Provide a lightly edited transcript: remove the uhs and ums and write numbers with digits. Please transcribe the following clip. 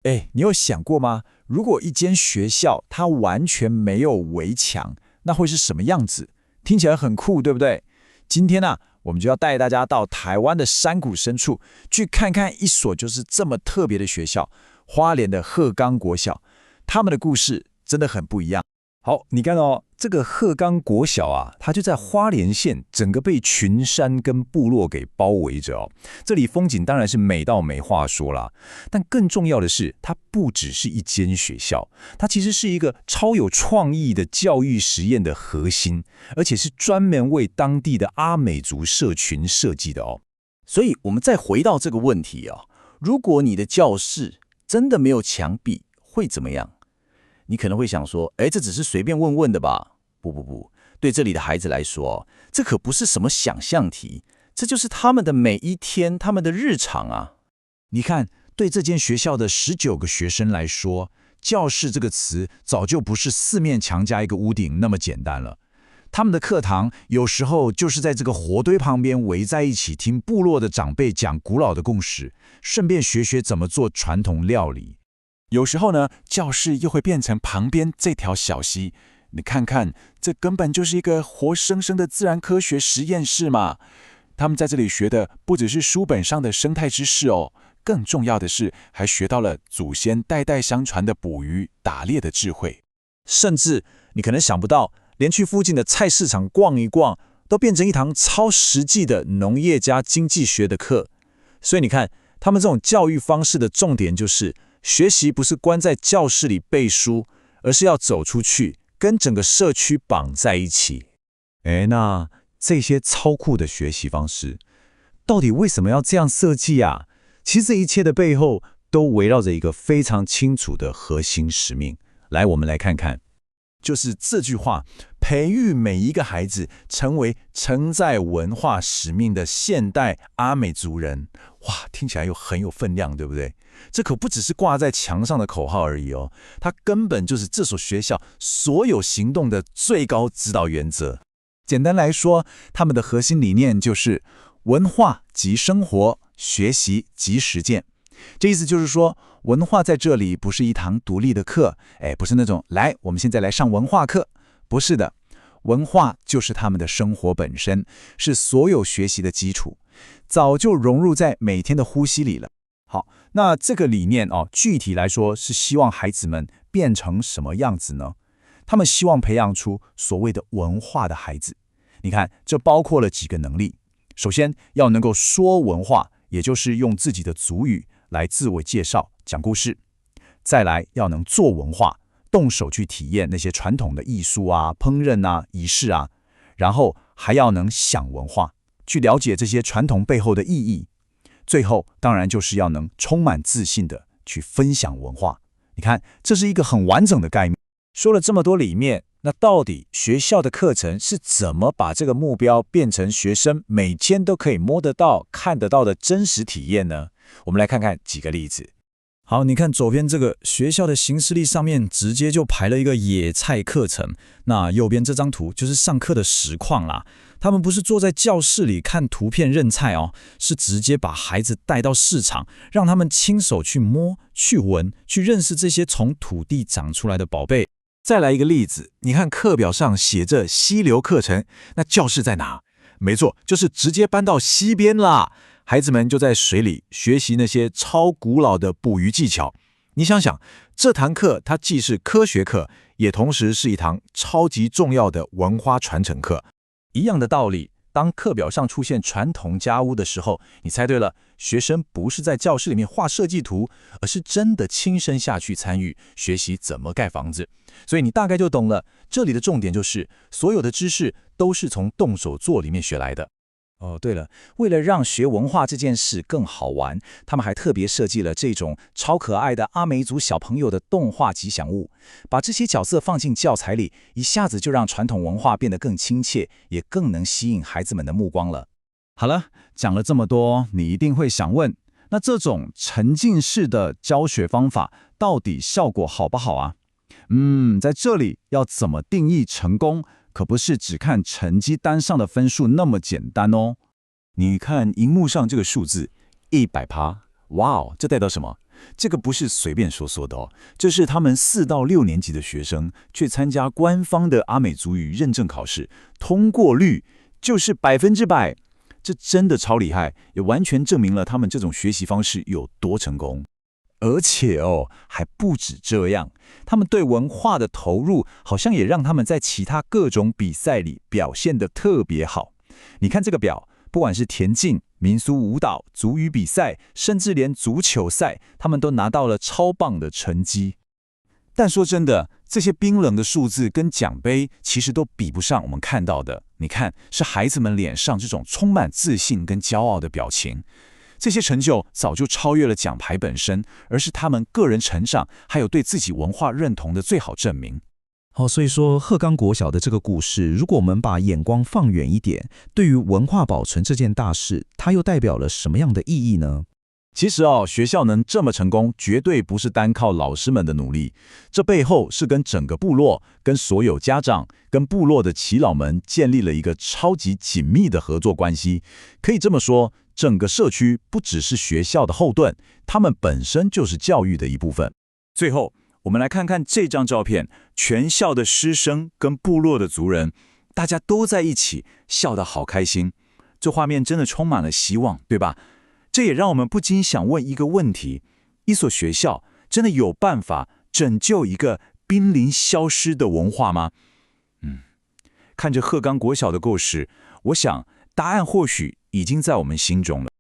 你有想过吗？如果一间学校它完全没有围墙，那会是什么样子？听起来很酷，对不对？今天呢，我们就要带大家到台湾的山谷深处，去看看一所就是这么特别的学校——花莲的鹤冈国小。他们的故事真的很不一样。好，你看哦，这个鹤冈国小啊，它就在花莲县，整个被群山跟部落给包围着哦。这里风景当然是美到没话说啦，但更重要的是，它不只是一间学校，它其实是一个超有创意的教育实验的核心，而且是专门为当地的阿美族社群设计的哦。所以，我们再回到这个问题啊，如果你的教室真的没有墙壁，会怎么样？你可能会想说，这只是随便问问的吧？不，对这里的孩子来说，这可不是什么想象题，这就是他们的每一天，他们的日常啊。你看，对这间学校的19个学生来说，教室这个词早就不是4面墙加一个屋顶那么简单了。他们的课堂有时候就是在这个火堆旁边围在一起，听部落的长辈讲古老的故事，顺便学学怎么做传统料理。有时候呢，教室又会变成旁边这条小溪。你看看，这根本就是一个活生生的自然科学实验室嘛！他们在这里学的不只是书本上的生态知识哦，更重要的是还学到了祖先代代相传的捕鱼、打猎的智慧。甚至你可能想不到，连去附近的菜市场逛一逛，都变成一堂超实际的农业加经济学的课。所以你看，他们这种教育方式的重点就是，学习不是关在教室里背书，而是要走出去，跟整个社区绑在一起。那这些超酷的学习方式，到底为什么要这样设计啊？其实这一切的背后，都围绕着一个非常清楚的核心使命。来，我们来看看，就是这句话：培育每一个孩子成为承载文化使命的现代阿美族人。哇，听起来又很有分量，对不对？这可不只是挂在墙上的口号而已哦，它根本就是这所学校所有行动的最高指导原则。简单来说，他们的核心理念就是文化即生活，学习即实践。这意思就是说，文化在这里不是一堂独立的课，不是那种来，我们现在来上文化课，不是的。文化就是他们的生活本身，是所有学习的基础，早就融入在每天的呼吸里了。好，那这个理念具体来说是希望孩子们变成什么样子呢？他们希望培养出所谓的文化的孩子。你看，这包括了几个能力。首先，要能够说文化，也就是用自己的族语来自我介绍、讲故事。再来，要能做文化，动手去体验那些传统的艺术啊、烹饪啊、仪式啊。然后还要能想文化，去了解这些传统背后的意义。最后，当然就是要能充满自信的去分享文化。你看，这是一个很完整的概念。说了这么多里面，那到底学校的课程是怎么把这个目标变成学生每天都可以摸得到、看得到的真实体验呢？我们来看看几个例子。好，你看左边这个学校的行事历上面直接就排了一个野菜课程，那右边这张图就是上课的实况啦。他们不是坐在教室里看图片认菜哦，是直接把孩子带到市场，让他们亲手去摸、去闻、去认识这些从土地长出来的宝贝。再来一个例子，你看课表上写着溪流课程，那教室在哪？没错，就是直接搬到溪边啦。孩子们就在水里学习那些超古老的捕鱼技巧。你想想，这堂课它既是科学课，也同时是一堂超级重要的文化传承课。一样的道理，当课表上出现传统家屋的时候，你猜对了，学生不是在教室里面画设计图，而是真的亲身下去参与学习怎么盖房子。所以你大概就懂了，这里的重点就是所有的知识都是从动手做里面学来的。对了，为了让学文化这件事更好玩，他们还特别设计了这种超可爱的阿美族小朋友的动画吉祥物，把这些角色放进教材里，一下子就让传统文化变得更亲切，也更能吸引孩子们的目光了。好了，讲了这么多，你一定会想问，那这种沉浸式的教学方法到底效果好不好啊？在这里要怎么定义成功，可不是只看成绩单上的分数那么简单哦。你看荧幕上这个数字100%，哇哦，这代表什么？这个不是随便说的哦，这是他们4到6年级的学生去参加官方的阿美族语认证考试，通过率就是100%，这真的超厉害，也完全证明了他们这种学习方式有多成功。而且还不止这样，他们对文化的投入，好像也让他们在其他各种比赛里表现得特别好。你看这个表，不管是田径、民俗舞蹈、族语比赛，甚至连足球赛，他们都拿到了超棒的成绩。但说真的，这些冰冷的数字跟奖杯其实都比不上我们看到的。你看，是孩子们脸上这种充满自信跟骄傲的表情。这些成就早就超越了奖牌本身，而是他们个人成长还有对自己文化认同的最好证明。所以说鹤冈国小的这个故事，如果我们把眼光放远一点，对于文化保存这件大事，它又代表了什么样的意义呢？其实学校能这么成功，绝对不是单靠老师们的努力，这背后是跟整个部落、跟所有家长、跟部落的耆老们建立了一个超级紧密的合作关系。可以这么说，整个社区不只是学校的后盾，他们本身就是教育的一部分。最后，我们来看看这张照片，全校的师生跟部落的族人，大家都在一起，笑得好开心。这画面真的充满了希望，对吧？这也让我们不禁想问一个问题：一所学校真的有办法拯救一个濒临消失的文化吗？看着鹤冈国小的故事，我想答案或许已经在我们心中了。